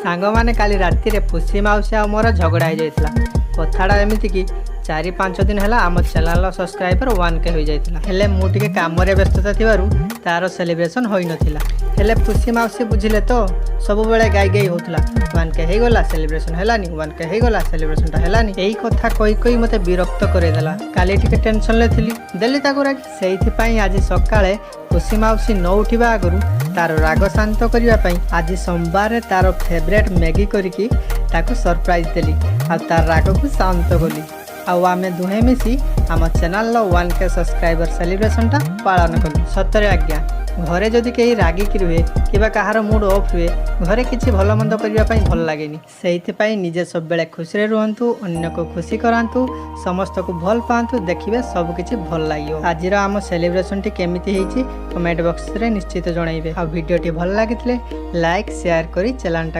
सांग माने काली राति रे पुसी माउसी आ मोर झगड़ा हो जाइतिला। कथाड़ा एमिति कि 4-5 दिन है आम चैनल सब्सक्राइबर 1K हो जाइतिला। हेले मु टिके काम रे व्यस्तता थिबारु तार सेलिब्रेशन होई नथिला। हेले पुसी माउसी बुझिले तो सब बेले गाई गाई होतला 1K हे गला सेलिब्रेशन हेलानी 1K हे गला सेलिब्रेशन ता हेलानी। एई कथा कई कई मते विरक्त करे देला। काली टिके टेंशन ले थिली देली ताको रागी। सेइथि पई आज सकाळे पुसी माउसी न उठिबा आगरु तार राग शांत करिवा पई आज सोमवार तार फेवरेट मैगी करिकी ताको सरप्राइज देली आ तार राग को शांत कली। आउ आमे दुहे मिसी आम चैनल 1K सब्सक्राइबर सेलिब्रेशन टा पालन कलु। सतरे आज्ञा घरे जदि कहीं रागिकी रुहे कि कहार मूड ऑफ हुए घरे किसी भल मंद करने भल लगे से निजे सब बेले खुशी रुहतु अन्य को खुशी करातु समस्त को भल पातु देखिए सबकि भल लगे। आज आम सेलिब्रेशन टी केमिति कमेंट बॉक्स रे निश्चित जनइबे। आ वीडियो टी भल लगी लाइक शेयर करी चैनल